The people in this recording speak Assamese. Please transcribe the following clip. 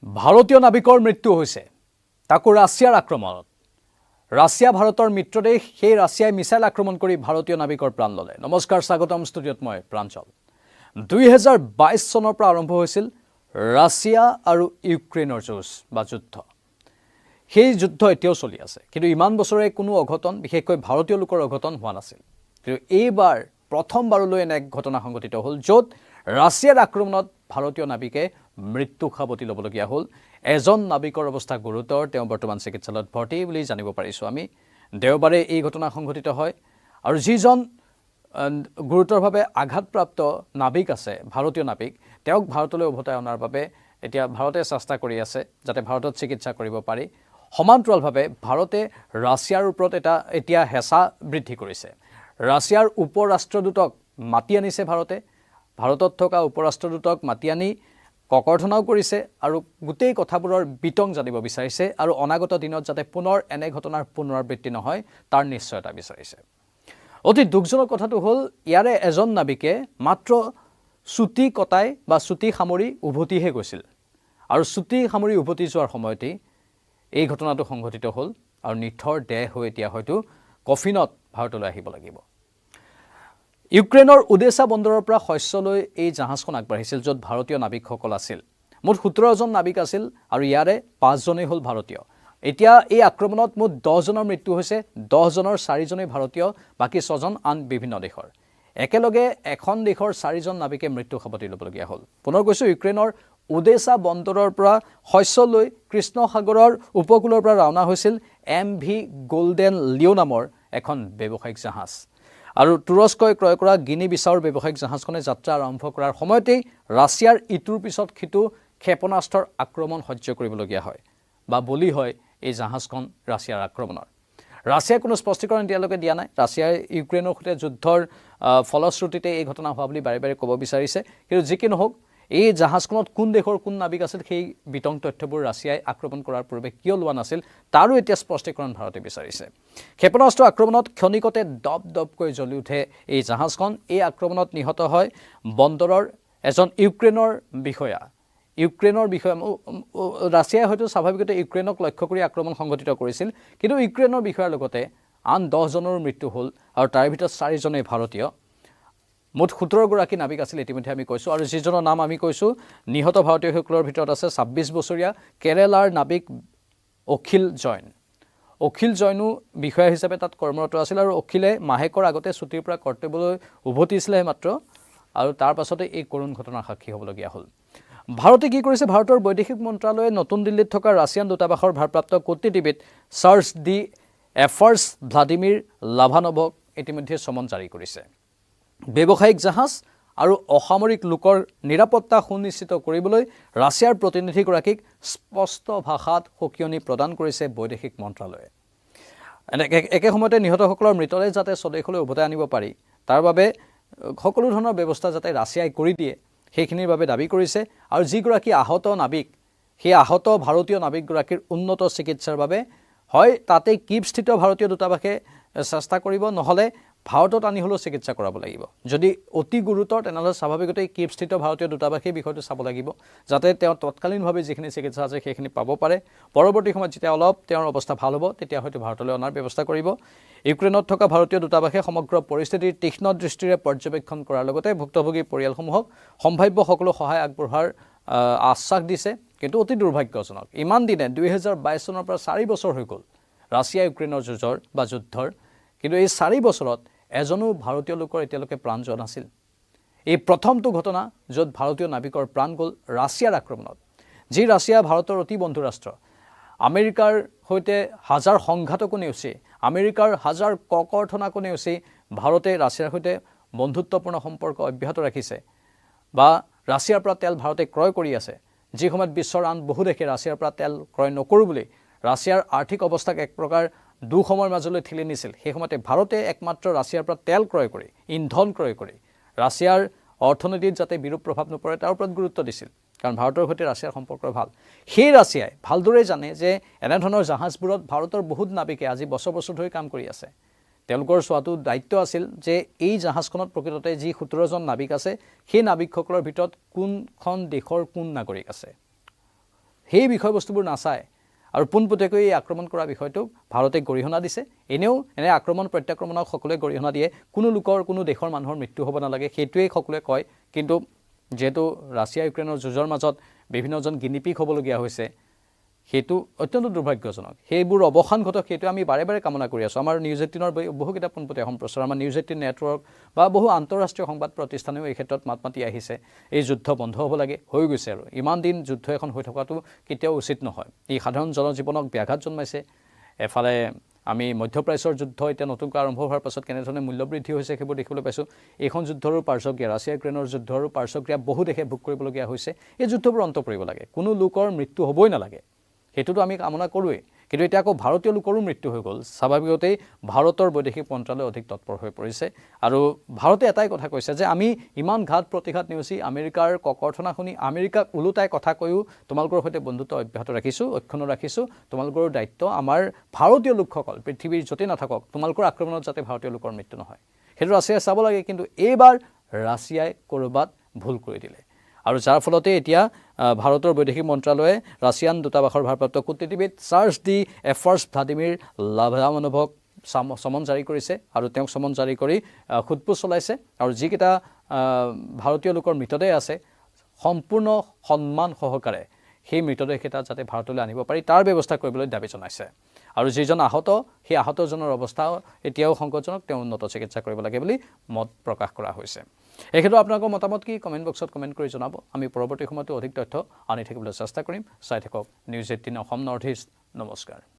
ভাৰতীয় নাবিকৰ মৃত্যু হৈছে তাকো ৰাছিয়াৰ আক্ৰমণত। ৰাছিয়া ভাৰতৰ মিত্ৰদেশ, সেই ৰাছিয়াই মিছাইল আক্ৰমণ কৰি ভাৰতীয় নাবিকৰ প্ৰাণ ল'লে। নমস্কাৰ, স্বাগতম ষ্টুডিঅ'ত মই প্ৰাঞ্জল। 2022 চনৰ পৰা আৰম্ভ হৈছিল ৰাছিয়া আৰু ইউক্ৰেইনৰ যুদ্ধ। সেই যুদ্ধ এতিয়াও চলি আছে, কিন্তু ইমান বছৰে কোনো অঘটন, বিশেষকৈ ভাৰতীয় লোকৰ অঘটন হোৱা নাছিল। কিন্তু এইবাৰ প্ৰথমবাৰলৈ এনে এক ঘটনা সংঘটিত হ'ল, য'ত ৰাছিয়াৰ আক্ৰমণত ভাৰতীয় নাবিকে মৃত্যু সাৱটি ল'বলগীয়া হ'ল। এজন নাবিকৰ অৱস্থা গুৰুতৰ, তেওঁ বৰ্তমান চিকিৎসালয়ত ভৰ্তি বুলি জানিব পাৰিছোঁ আমি। দেওবাৰে এই ঘটনা সংঘটিত হয় আৰু যিজন গুৰুতৰভাৱে আঘাতপ্ৰাপ্ত নাবিক আছে, ভাৰতীয় নাবিক, তেওঁক ভাৰতলৈ উভতাই অনাৰ বাবে এতিয়া ভাৰতে চেষ্টা কৰি আছে যাতে ভাৰতত চিকিৎসা কৰিব পাৰি। সমান্তৰালভাৱে ভাৰতে ৰাছিয়াৰ ওপৰত এতিয়া হেঁচা বৃদ্ধি কৰিছে। ৰাছিয়াৰ উপ ৰাষ্ট্ৰদূতক মাতি আনিছে ভাৰতে, ভাৰতত থকা উপ ৰাষ্ট্ৰদূতক মাতি আনি ককৰ্থনাও কৰিছে আৰু গোটেই কথাবোৰৰ বিতং জানিব বিচাৰিছে আৰু অনাগত দিনত যাতে পুনৰ এনে ঘটনাৰ পুনৰাবৃত্তি নহয় তাৰ নিশ্চয়তা বিচাৰিছে। অতি দুখজনক কথাটো হ'ল, ইয়াৰে এজন নাবিকে মাত্ৰ চুটি কটাই বা চুটি সামৰি উভতিহে গৈছিল আৰু চুটি সামৰি উভতি যোৱাৰ সময়তেই এই ঘটনাটো সংঘটিত হ'ল আৰু নিথৰ দেহ হৈ এতিয়া হয়তো কফিনত ভাৰতলৈ আহিব লাগিব। ইউক্ৰেইনৰ ওডেছা বন্দৰৰ পৰা শস্য লৈ এই জাহাজখন আগবাঢ়িছিল, য'ত ভাৰতীয় নাবিকসকল আছিল। মুঠ 17জন নাবিক আছিল আৰু ইয়াৰে 5জনেই হ'ল ভাৰতীয়। এতিয়া এই আক্ৰমণত মুঠ 10জনৰ মৃত্যু হৈছে, 10জনৰ 4জনেই ভাৰতীয়, বাকী 6জন আন বিভিন্ন দেশৰ। একেলগে এখন দেশৰ 4জন নাবিকে মৃত্যু সাৱটি ল'বলগীয়া হ'ল। পুনৰ কৈছোঁ, ইউক্ৰেইনৰ ওডেছা বন্দৰৰ পৰা শস্য লৈ কৃষ্ণ সাগৰৰ উপকূলৰ পৰা ৰাওনা হৈছিল MV গল্ডেন লিঅ' নামৰ এখন ব্যৱসায়িক জাহাজ। আৰু তুৰস্কই ক্ৰয় কৰা গিনি বিছাউৰ ব্যৱসায়িক জাহাজখনে যাত্ৰা আৰম্ভ কৰাৰ সময়তেই ৰাছিয়াৰ ইটোৰ পিছত সিটো ক্ষেপণাস্ত্ৰৰ আক্ৰমণ সহ্য কৰিবলগীয়া হয় বা বলি হয় এই জাহাজখন ৰাছিয়াৰ আক্ৰমণৰ। ৰাছিয়াই কোনো স্পষ্টীকৰণ এতিয়ালৈকে দিয়া নাই। ৰাছিয়াই ইউক্ৰেইনৰ সৈতে যুদ্ধৰ ফলশ্ৰুতিতে এই ঘটনা হোৱা বুলি বাৰে বাৰে ক'ব বিচাৰিছে, কিন্তু যি কি নহওক, এই জাহাজখনত কোন দেশৰ কোন নাবিক আছিল সেই বিতং তথ্যবোৰ ৰাছিয়াই আক্ৰমণ কৰাৰ পূৰ্বে কিয় লোৱা নাছিল তাৰো এতিয়া স্পষ্টীকৰণ ভাৰতে বিচাৰিছে। ক্ষেপণাস্ত্ৰ আক্ৰমণত ক্ষণিকতে দপ দপকৈ জ্বলি উঠে এই জাহাজখন। এই আক্ৰমণত নিহত হয় বন্দৰৰ এজন ইউক্ৰেইনৰ বিষয়া। ৰাছিয়াই হয়তো স্বাভাৱিকতে ইউক্ৰেইনক লক্ষ্য কৰি আক্ৰমণ সংঘটিত কৰিছিল, কিন্তু ইউক্ৰেইনৰ বিষয়াৰ লগতে আন 10জনৰো মৃত্যু হ'ল আৰু তাৰে ভিতৰত 4জনেই ভাৰতীয়। মুঠ 17গৰাকী নাবিক আছিল ইতিমধ্যে আমি কৈছোঁ, আৰু যিজনৰ নাম আমি কৈছোঁ নিহত ভাৰতীয়সকলৰ ভিতৰত আছে 26 বছৰীয়া কেৰেলাৰ নাবিক অখিল জৈন। অখিল জৈনো বিষয়া হিচাপে তাত কৰ্মৰত আছিল আৰু অখিলে মাহেকৰ আগতে ছুটিৰ পৰা কৰ্তব্যলৈ উভতিছিলেহে মাত্ৰ, আৰু তাৰ পাছতে এই কৰুণ ঘটনাৰ সাক্ষী হ'বলগীয়া হ'ল। ভাৰতে কি কৰিছে? ভাৰতৰ বৈদেশিক মন্ত্ৰালয়ে নতুন দিল্লীত থকা ৰাছিয়ান দূতাবাসৰ ভাৰপ্ৰাপ্ত কূটনীতিবিদ চাৰ্জ ডি এফাৰ্ছ ভ্লাডিমিৰ লাভানভক ইতিমধ্যে চমন জাৰি কৰিছে। ব্যৱসায়িক জাহাজ আৰু অসামৰিক লোকৰ নিৰাপত্তা সুনিশ্চিত কৰিবলৈ ৰাছিয়াৰ প্ৰতিনিধিগৰাকীক স্পষ্ট ভাষাত সকিয়নি প্ৰদান কৰিছে বৈদেশিক মন্ত্ৰালয়ে। একে সময়তে নিহতসকলৰ মৃতদেহ যাতে স্বদেশলৈ উভতাই আনিব পাৰি, তাৰ বাবে সকলো ধৰণৰ ব্যৱস্থা যাতে ৰাছিয়াই কৰি দিয়ে সেইখিনিৰ বাবে দাবী কৰিছে। আৰু যিগৰাকী আহত নাবিক, সেই আহত ভাৰতীয় নাবিকগৰাকীৰ উন্নত চিকিৎসাৰ বাবে হয় তাতে কিভস্থিত ভাৰতীয় দূতাবাসে চেষ্টা কৰিব, নহ'লে ভাৰতত আনি হ'লেও চিকিৎসা কৰাব লাগিব। যদি অতি গুৰুতৰ তেনেহ'লে স্বাভাৱিকতে কিভস্থিত ভাৰতীয় দূতাবাসেই বিষয়টো চাব লাগিব, যাতে তেওঁ তৎকালীনভাৱে যিখিনি চিকিৎসা আছে সেইখিনি পাব পাৰে। পৰৱৰ্তী সময়ত যেতিয়া অলপ তেওঁৰ অৱস্থা ভাল হ'ব, তেতিয়া হয়তো ভাৰতলৈ অনাৰ ব্যৱস্থা কৰিব। ইউক্ৰেইনত থকা ভাৰতীয় দূতাবাসে সমগ্ৰ পৰিস্থিতিৰ তীক্ষ্ণ দৃষ্টিৰে পৰ্যবেক্ষণ কৰাৰ লগতে ভুক্তভোগী পৰিয়ালসমূহক সম্ভাৱ্য সকলো সহায় আগবঢ়োৱাৰ আশ্বাস দিছে। কিন্তু অতি দুৰ্ভাগ্যজনক, ইমান দিনে 2022 চনৰ পৰা 4 বছৰ হৈ গ'ল ৰাছিয়া ইউক্ৰেইনৰ যুদ্ধৰ, কিন্তু এই 4 বছৰত এজনো ভাৰতীয় লোকৰ এতিয়ালৈকে প্ৰাণ যোৱা নাছিল। এই প্ৰথমটো ঘটনা য'ত ভাৰতীয় নাবিকৰ প্ৰাণ গ'ল ৰাছিয়াৰ আক্ৰমণত। যি ৰাছিয়া ভাৰতৰ অতি বন্ধু ৰাষ্ট্ৰ, আমেৰিকাৰ সৈতে হাজাৰ সংঘাতকো নেওচি, আমেৰিকাৰ হাজাৰ ককৰ্থনাকো নেওচি ভাৰতে ৰাছিয়াৰ সৈতে বন্ধুত্বপূৰ্ণ সম্পৰ্ক অব্যাহত ৰাখিছে বা ৰাছিয়াৰ পৰা তেল ভাৰতে ক্ৰয় কৰি আছে। যি সময়ত বিশ্বৰ আন বহু দেশে ৰাছিয়াৰ পৰা তেল ক্ৰয় নকৰোঁ বুলি ৰাছিয়াৰ আৰ্থিক অৱস্থাক এক প্ৰকাৰ দুঃসময়ৰ মাজলৈ ঠেলি নিছিল, সেই সময়তে ভাৰতে একমাত্ৰ ৰাছিয়াৰ পৰা তেল ক্ৰয় কৰি, ইন্ধন ক্ৰয় কৰি ৰাছিয়াৰ অৰ্থনীতিত যাতে বিৰূপ প্ৰভাৱ নপৰে তাৰ ওপৰত গুৰুত্ব দিছিল, কাৰণ ভাৰতৰ সৈতে ৰাছিয়াৰ সম্পৰ্ক ভাল। সেই ৰাছিয়াই ভালদৰে জানে যে এনেধৰণৰ জাহাজবোৰত ভাৰতৰ বহুত নাবিকে আজি বছৰ বছৰ ধৰি কাম কৰি আছে। তেওঁলোকৰ চোৱাটো দায়িত্ব আছিল যে এই জাহাজখনত প্ৰকৃততে যি 17জন নাবিক আছে, সেই নাবিকসকলৰ ভিতৰত কোনখন দেশৰ কোন নাগৰিক আছে। সেই বিষয়বস্তুবোৰ নাচায় আৰু পোনপটীয়াকৈ এই আক্ৰমণ কৰা বিষয়টো ভাৰতে গৰিহণা দিছে। এনেও এনে আক্ৰমণ প্ৰত্যাক্ৰমণক সকলোৱে গৰিহণা দিয়ে, কোনো লোকৰ কোনো দেশৰ মানুহৰ মৃত্যু হ'ব নালাগে সেইটোৱেই সকলোৱে কয়। কিন্তু যেহেতু ৰাছিয়া ইউক্ৰেইনৰ যুঁজৰ মাজত বিভিন্নজন গিনিপিক হ'বলগীয়া হৈছে, সেইটো অত্যন্ত দুৰ্ভাগ্যজনক। সেইবোৰ অৱসান ঘটক সেইটো আমি বাৰে বাৰে কামনা কৰি আছোঁ। আমাৰ নিউজ 18ৰ বহুকেইটা পোনপটীয়া সম্প্ৰচাৰ, আমাৰ নিউজ 18 নেটৱৰ্ক বা বহু আন্তঃৰাষ্ট্ৰীয় সংবাদ প্ৰতিষ্ঠানেও এই ক্ষেত্ৰত মাত মাতি আহিছে, এই যুদ্ধ বন্ধ হ'ব লাগে, হৈ গৈছে আৰু ইমান দিন যুদ্ধ এখন হৈ থকাটো কেতিয়াও উচিত নহয়। ই সাধাৰণ জনজীৱনক ব্যাঘাত জন্মাইছে। এফালে আমি মধ্যপ্ৰাচ্যৰ যুদ্ধ এতিয়া নতুনকৈ আৰম্ভ হোৱাৰ পাছত কেনেধৰণে মূল্যবৃদ্ধি হৈছে সেইবোৰ দেখিবলৈ পাইছোঁ। এইখন যুদ্ধৰো পাৰ্শ্বক্ৰিয়া, ৰাছিয়া ইউক্ৰেইনৰ যুদ্ধৰো পাৰ্শ্বক্ৰিয়া বহু দেশে ভোগ কৰিবলগীয়া হৈছে। এই যুদ্ধবোৰ অন্ত পৰিব লাগে, কোনো লোকৰ মৃত্যু হ'বই নালাগে, সেইটোতো আমি কামনা কৰোঁৱেই। কিন্তু এতিয়া আকৌ ভাৰতীয় লোকৰো মৃত্যু হৈ গ'ল। স্বাভাৱিকতেই ভাৰতৰ বৈদেশিক মন্ত্ৰালয় অধিক তৎপৰ হৈ পৰিছে আৰু ভাৰতে এটাই কথা কৈছে যে আমি ইমান ঘাত প্ৰতিঘাত নেওচি আমেৰিকাৰ ককৰ্থনা শুনি আমেৰিকাক ওলোটাই কথা কৈও তোমালোকৰ সৈতে বন্ধুত্ব অব্যাহত ৰাখিছোঁ, অক্ষুণ্ণ ৰাখিছোঁ। তোমালোকৰ দায়িত্ব আমাৰ ভাৰতীয় লোকসকল পৃথিৱীৰ য'তেই নাথাকক তোমালোকৰ আক্ৰমণত যাতে ভাৰতীয় লোকৰ মৃত্যু নহয়, সেইটো ৰাছিয়াই চাব লাগে। কিন্তু এইবাৰ ৰাছিয়াই ক'ৰবাত ভুল কৰি দিলে আৰু যাৰ ফলতে এতিয়া ভাৰতৰ বৈদেশিক মন্ত্ৰালয়ে ৰাছিয়ান দূতাবাসৰ ভাৰপ্ৰাপ্ত কূটনীতিবিদ চাৰ্জ ডি এফাৰ্ছ ভ্লাডিমিৰ লাভানভক সমন জাৰি কৰিছে আৰু তেওঁক সমন জাৰি কৰি সোধপোছ চলাইছে। আৰু যিকেইটা ভাৰতীয় লোকৰ মৃতদেহ আছে সম্পূৰ্ণ সন্মান সহকাৰে সেই মৃতদেহকেইটা যাতে ভাৰতলৈ আনিব পাৰি তাৰ ব্যৱস্থা কৰিবলৈ দাবী জনাইছে। আৰু যিজন আহত, সেই আহতজনৰ অৱস্থা এতিয়াও সংকটজনক, তেওঁ উন্নত চিকিৎসা কৰিব লাগে বুলি মত প্ৰকাশ কৰা হৈছে। এই ক্ষেত্ৰত আপোনালোকৰ মতামত কি কমেণ্ট বক্সত কমেণ্ট কৰি জনাব। আমি পৰৱৰ্তী সময়তো অধিক তথ্য আনি থাকিবলৈ চেষ্টা কৰিম। চাই থাকক নিউজ 18 অসম নৰ্থ ইষ্ট। নমস্কাৰ।